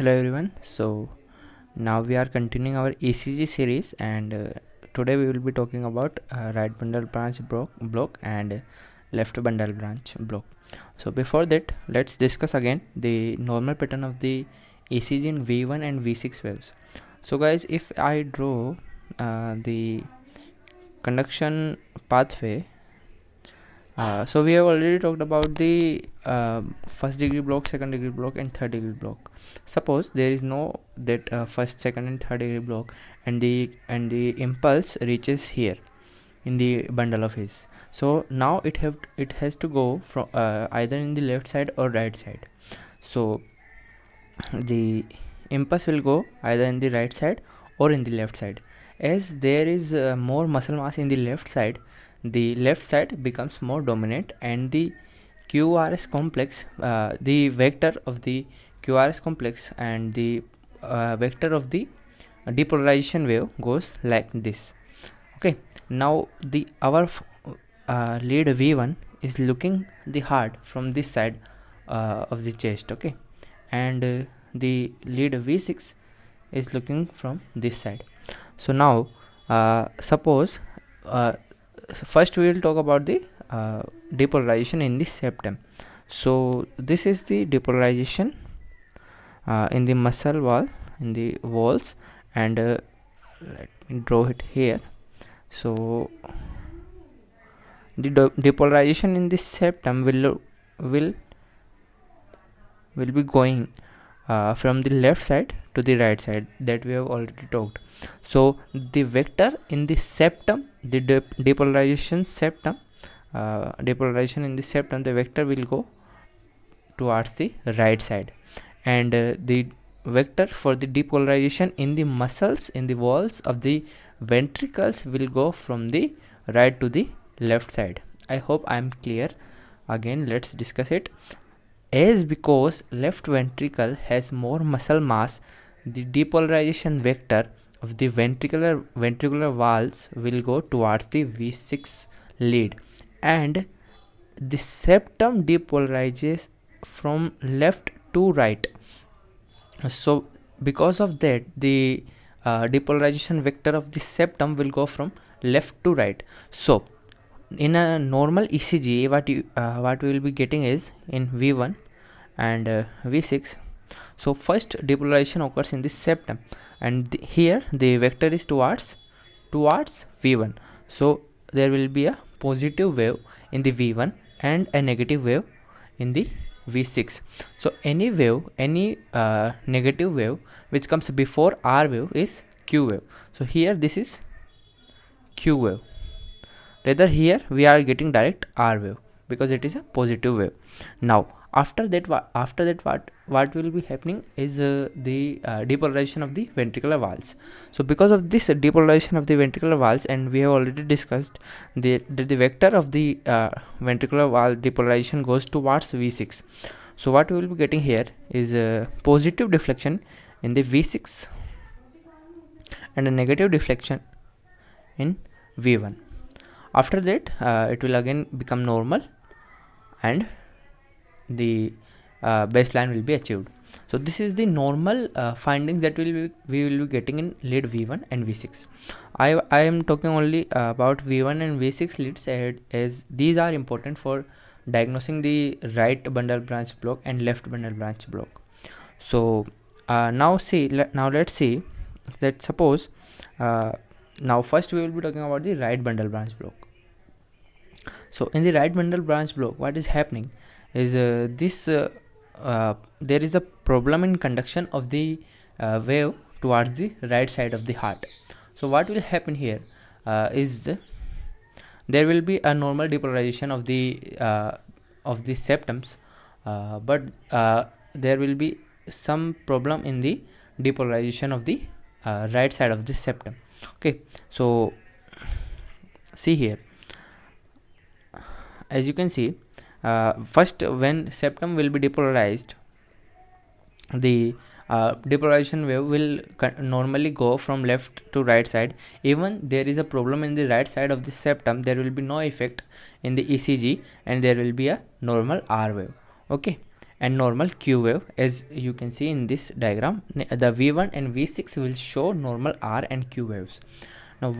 Hello everyone. So now we are continuing our ECG series, and today we will be talking about right bundle branch block and left bundle branch block. So before that, let's discuss again the normal pattern of the ECG in V1 and V6 waves. So guys, if I draw the conduction pathway, so we have already talked about the first degree block, second degree block and third degree block. Suppose there is no that first, second and third degree block, and the impulse reaches here in the bundle of his. So now it has to go from either in the left side or right side. So the impulse will go either in the right side or in the left side. As there is more muscle mass in the left side becomes more dominant, and the QRS complex, the vector of the QRS complex and the vector of the depolarization wave goes like this. Okay, now the our lead V1 is looking the heart from this side of the chest. Okay, and the lead V6 is looking from this side. So now suppose first we will talk about the depolarization in the septum. So this is the depolarization in the muscle wall, in the walls, and let me draw it here. So the depolarization in the septum will be going from the left side to the right side, that we have already talked. So the vector in the septum, the depolarization in the septum, the vector will go towards the right side, and the vector for the depolarization in the muscles, in the walls of the ventricles, will go from the right to the left side. I hope I am clear. Again, let's discuss it. As because left ventricle has more muscle mass, the depolarization vector of the ventricular walls will go towards the V6 lead, and the septum depolarizes from left to right. So because of that, the depolarization vector of the septum will go from left to right. So in a normal ECG, what we will be getting is in V1 and V6. So first depolarization occurs in the septum, and here the vector is towards V1. So there will be a positive wave in the V1 and a negative wave in the V6. So any negative wave which comes before R wave is Q wave. So here this is Q wave. Rather here we are getting direct R wave because it is a positive wave. Now after that what will be happening is the depolarization of the ventricular walls. So because of this depolarization of the ventricular walls, and we have already discussed the vector of the ventricular wall depolarization goes towards V6. So what we will be getting here is a positive deflection in the V6 and a negative deflection in V1. After that it will again become normal, and the baseline will be achieved. So this is the normal findings that we will be getting in lead V1 and V6. I am talking only about V1 and V6 leads, as these are important for diagnosing the right bundle branch block and left bundle branch block. So now let's see that suppose now first we will be talking about the right bundle branch block. So in the right bundle branch block, what is happening is there is a problem in conduction of the wave towards the right side of the heart. So what will happen here is there will be a normal depolarization of the septums, but there will be some problem in the depolarization of the right side of the septum. Okay, so see here, as you can see, first when septum will be depolarized, the depolarization wave will normally go from left to right side. Even there is a problem in the right side of the septum, there will be no effect in the ECG, and there will be a normal R wave. Okay, and normal Q wave. As you can see in this diagram, the V1 and V6 will show normal R and Q waves. Now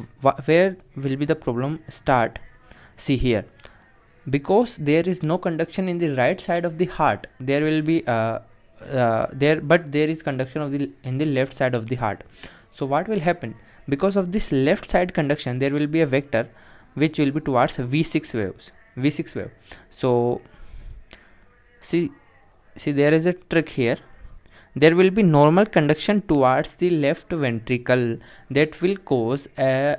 where will be the problem start? See here, because there is no conduction in the right side of the heart, there will be there is conduction of the in the left side of the heart. So what will happen? Because of this left side conduction, there will be a vector which will be towards V6 wave. So see there is a trick here. There will be normal conduction towards the left ventricle that will cause a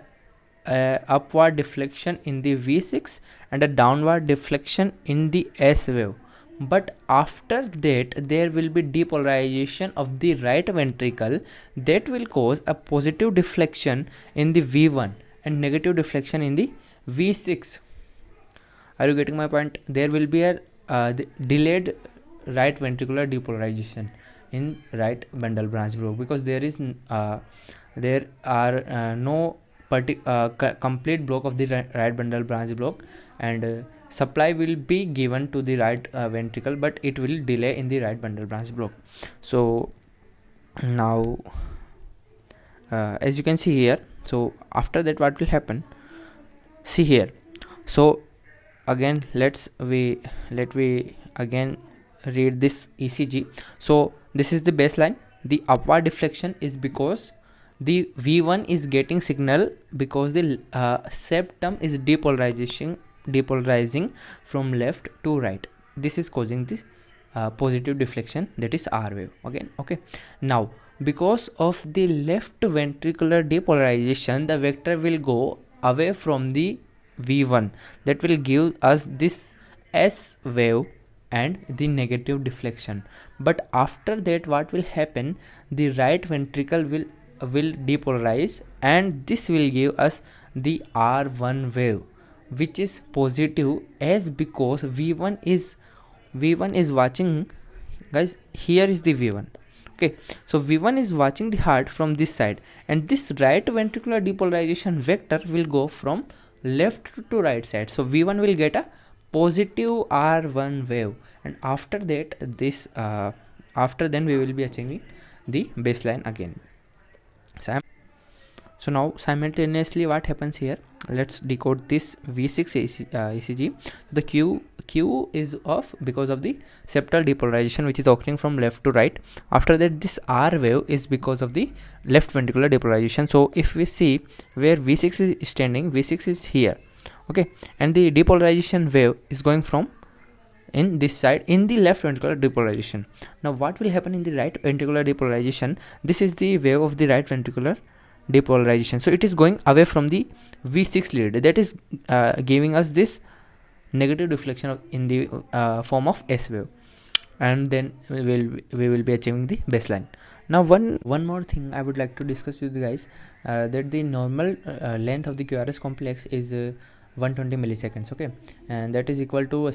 upward deflection in the V6 and a downward deflection in the S wave. But after that, there will be depolarization of the right ventricle that will cause a positive deflection in the V1 and negative deflection in the V6. Are you getting my point? There will be a delayed right ventricular depolarization in right bundle branch block, because there is there are no complete block of the right bundle branch block, and supply will be given to the right ventricle, but it will delay in the right bundle branch block. So now as you can see here, so after that what will happen? See here. So again let we again read this ECG. So this is the baseline. The upward deflection is because the V1 is getting signal because the septum is depolarizing from left to right. This is causing this positive deflection, that is R wave again. Okay, now because of the left ventricular depolarization, the vector will go away from the V1, that will give us this S wave and the negative deflection. But after that what will happen? The right ventricle will depolarize, and this will give us the R1 wave, which is positive, as because V1 is watching, guys, here is the V1. Okay, so V1 is watching the heart from this side, and this right ventricular depolarization vector will go from left to right side. So V1 will get a positive R1 wave, and after that this after then we will be achieving the baseline again. So now simultaneously what happens here? Let's decode this V6 ECG. The Q is off because of the septal depolarization which is occurring from left to right. After that, this R wave is because of the left ventricular depolarization. So if we see where V6 is standing, V6 is here, okay, and the depolarization wave is going from in this side in the left ventricular depolarization. Now what will happen in the right ventricular depolarization? This is the wave of the right ventricular depolarization. So it is going away from the V6 lead, that is giving us this negative deflection in the form of S wave, and then we will be achieving the baseline. Now one more thing I would like to discuss with you guys, that the normal length of the QRS complex is 120 milliseconds, okay, and that is equal to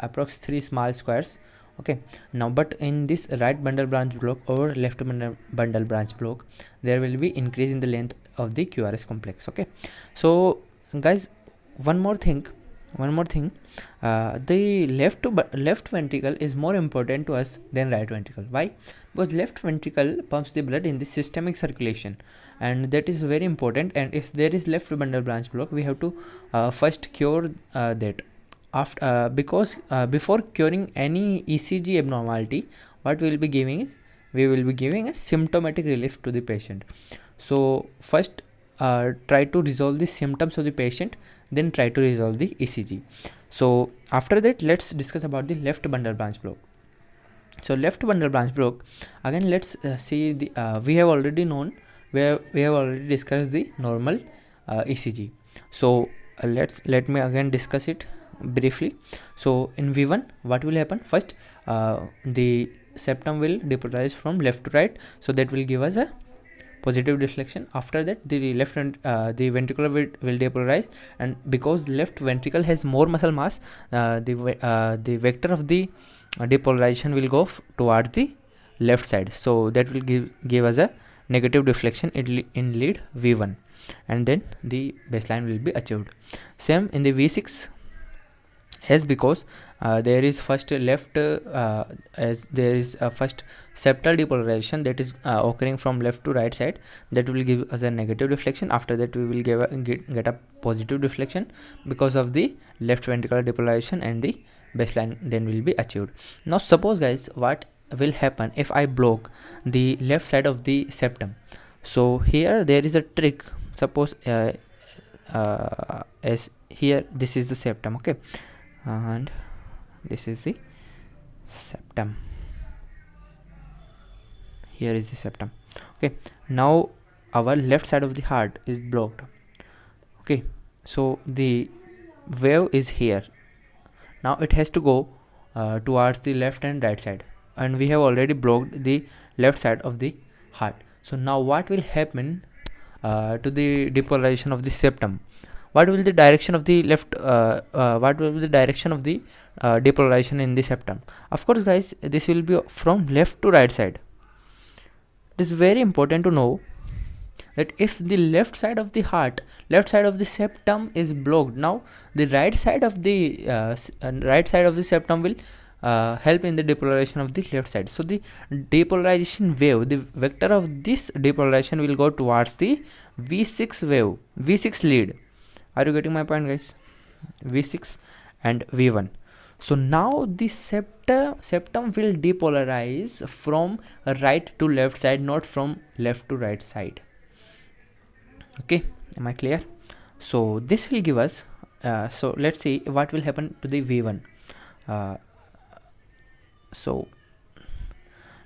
approx 3 small squares. Okay, now but in this right bundle branch block or left bundle branch block, there will be increase in the length of the QRS complex. Okay, so guys, one more thing, the left ventricle is more important to us than right ventricle. Why? Because left ventricle pumps the blood in the systemic circulation, and that is very important. And if there is left bundle branch block, we have to first cure that. After because before curing any ECG abnormality, what we will be giving is we will be giving a symptomatic relief to the patient. So first try to resolve the symptoms of the patient, then try to resolve the ECG. So after that, let's discuss about the left bundle branch block. So left bundle branch block, again let's see the we have already known, where we have already discussed the normal ECG. So let me again discuss it briefly. So in V1 what will happen? First the septum will depolarize from left to right, so that will give us a positive deflection. After that, the left the ventricle will depolarize, and because left ventricle has more muscle mass, the vector of the depolarization will go towards the left side, so that will give us a negative deflection in lead V1, and then the baseline will be achieved. Same in the V6. as because there is first left as there is a first septal depolarization that is occurring from left to right side, that will give us a negative deflection. After that we will get a positive deflection because of the left ventricular depolarization, and the baseline then will be achieved. Now suppose guys, what will happen if I block the left side of the septum? So here there is a trick. Suppose as here this is the septum, okay, and this is the septum, here is the septum, okay. Now our left side of the heart is blocked, okay. So the wave is here. Now it has to go towards the left and right side, and we have already blocked the left side of the heart. So now what will happen to the depolarization of the septum? What will the direction of the left what will be the direction of the depolarization in the septum? Of course guys, this will be from left to right side. It is very important to know that if the left side of the heart, left side of the septum is blocked, now the right side of the septum will help in the depolarization of the left side. So the depolarization wave, the vector of this depolarization will go towards the V6 wave, V6 lead. Are you getting my point guys? V6 and V1. So now the septum will depolarize from right to left side, not from left to right side. Okay, am I clear? So this will give us so let's see what will happen to the V1. So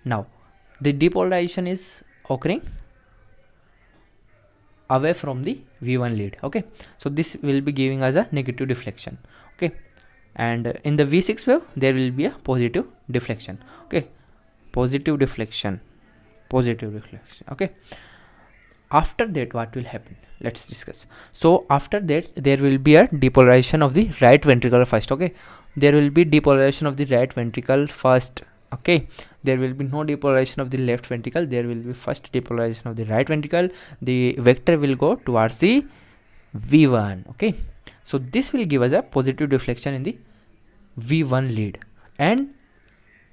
now the depolarization is occurring away from the V1 lead, okay. So this will be giving us a negative deflection, okay, and in the V6 wave there will be a positive deflection, okay, positive deflection, okay. After that what will happen, let's discuss. So after that there will be a depolarization of the right ventricle first, okay. There will be depolarization of the right ventricle first, okay. There will be no depolarization of the left ventricle. There will be first depolarization of the right ventricle. The vector will go towards the V1, okay. So this will give us a positive deflection in the V1 lead and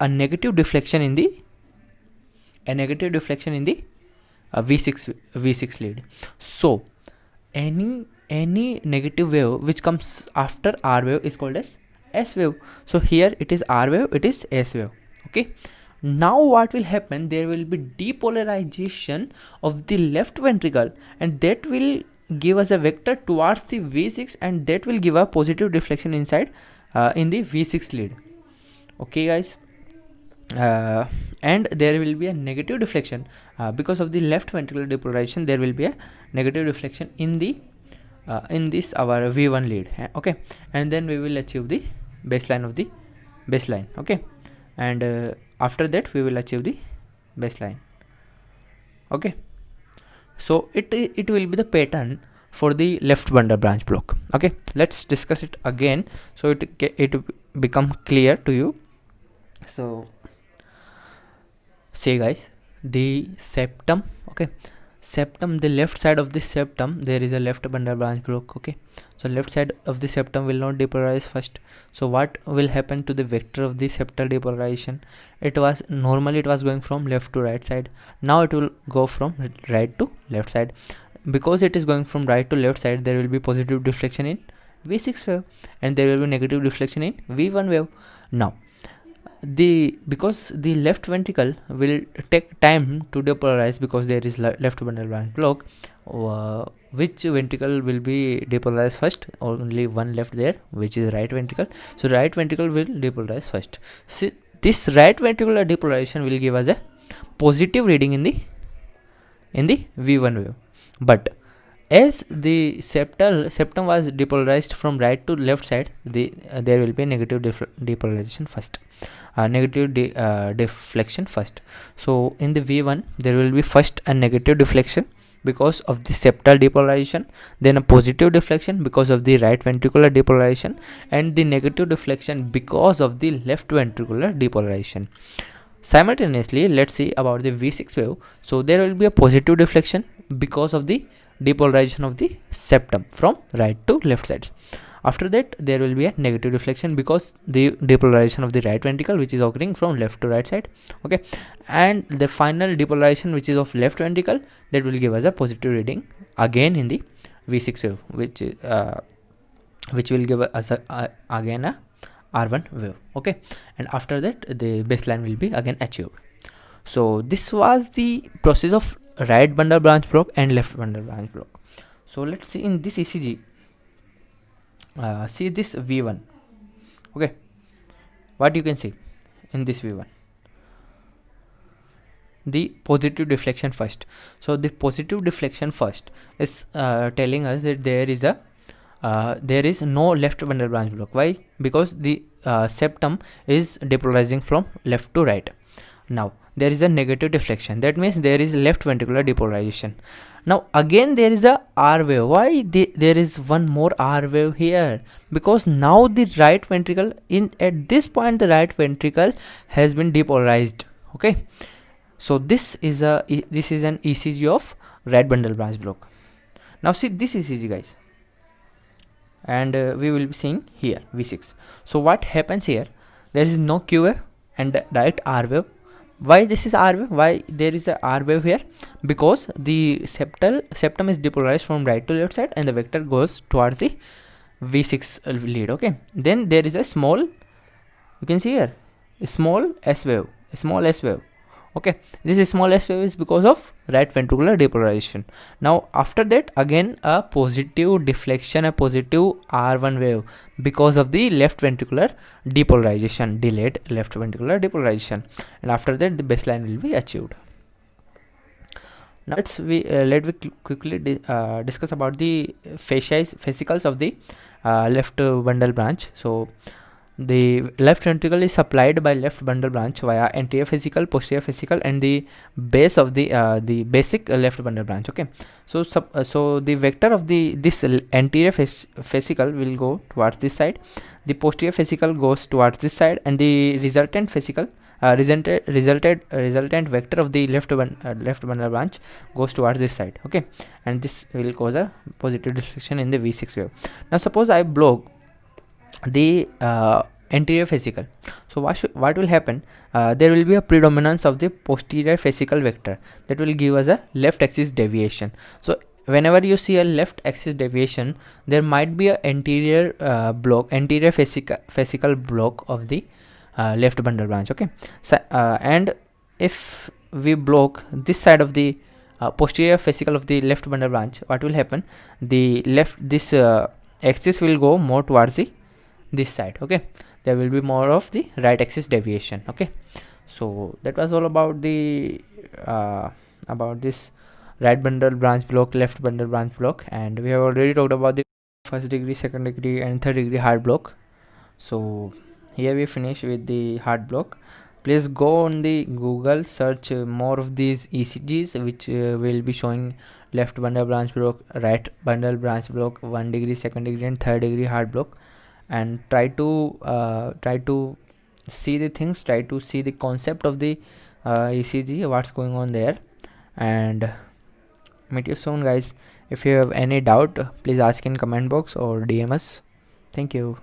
a negative deflection in the V6 lead. So any negative wave which comes after R wave is called as S wave. So here it is R wave, it is S wave, okay. Now what will happen, there will be depolarization of the left ventricle, and that will give us a vector towards the V6, and that will give a positive deflection inside in the V6 lead, okay guys. And there will be a negative deflection because of the left ventricular depolarization. There will be a negative deflection in the in this our V1 lead, okay. And then we will achieve the baseline of the baseline, okay. And after that we will achieve the baseline, okay. So it will be the pattern for the left bundle branch block, okay. Let's discuss it again so it become clear to you. So say guys, the septum, okay, septum, the left side of the septum, there is a left bundle branch block, okay. So left side of the septum will not depolarize first. So what will happen to the vector of the septal depolarization? It was normally it was going from left to right side. Now it will go from right to left side. Because it is going from right to left side, there will be positive deflection in V6 wave, and there will be negative deflection in V1 wave. Now because the left ventricle will take time to depolarize, because there is left bundle branch block, which ventricle will be depolarized first? Only one left there, which is right ventricle. So right ventricle will depolarize first. So this right ventricular depolarization will give us a positive reading in the V1 wave. But as the septum was depolarized from right to left side, there will be a negative depolarization first, negative deflection first. So in the V1 there will be first a negative deflection because of the septal depolarization, then a positive deflection because of the right ventricular depolarization, and the negative deflection because of the left ventricular depolarization. Simultaneously, let's see about the V6 wave. So there will be a positive deflection because of the depolarization of the septum from right to left side. After that there will be a negative deflection because the depolarization of the right ventricle which is occurring from left to right side. Okay, and the final depolarization which is of left ventricle, that will give us a positive reading again in the V6 wave, which will give us again a R1 wave. Okay, and after that the baseline will be again achieved. So this was the process of right bundle branch block and left bundle branch block. So let's see in this ECG. See this V1. Okay, what you can see in this V1, the positive deflection first. So the positive deflection first is telling us that there is no left bundle branch block. Why? Because the septum is depolarizing from left to right. Now there is a negative deflection, that means there is left ventricular depolarization. Now again there is a R wave. Why there is one more R wave here? Because now the right ventricle, at this point the right ventricle has been depolarized. Okay, so this is an ECG of right bundle branch block. Now see this ECG, guys, and we will be seeing here V6. So what happens here? There is no Q wave and direct R wave. Why this is R wave? Why there is a R wave here? Because the septum is depolarized from right to left side and the vector goes towards the V6 lead. Okay, then there is a small, you can see here, a small S wave, Okay, this is small S wave is because of right ventricular depolarization. Now after that again a positive deflection, a positive R1 wave because of the left ventricular depolarization, delayed left ventricular depolarization, and after that the baseline will be achieved. Now let me quickly discuss about the fascicles of the left bundle branch. So the left ventricle is supplied by left bundle branch via anterior vesicle, posterior vesicle, and the base of the basic left bundle branch. Okay, so so the vector of this anterior vesicle will go towards this side, the posterior vesicle goes towards this side, and the resultant vesicle resultant vector of the left bundle branch goes towards this side. Okay, and this will cause a positive deflection in the V6 wave. Now suppose I block the anterior vesicle. So what will happen? There will be a predominance of the posterior vesicle vector that will give us a left axis deviation. So whenever you see a left axis deviation, there might be a anterior vesicle block of the left bundle branch. Okay, so and if we block this side of the posterior vesicle of the left bundle branch, what will happen? This axis will go more towards this side. Okay, there will be more of the right axis deviation. Okay, so that was all about the about this right bundle branch block, left bundle branch block, and we have already talked about the first degree, second degree, and third degree heart block. So here we finish with the heart block. Please go on the Google, search more of these ECGs which will be showing left bundle branch block, right bundle branch block, 1 degree, second degree, and third degree heart block, and try to see the things, try to see the concept of the ECG, what's going on there, and meet you soon, guys. If you have any doubt, please ask in comment box or DM us. Thank you.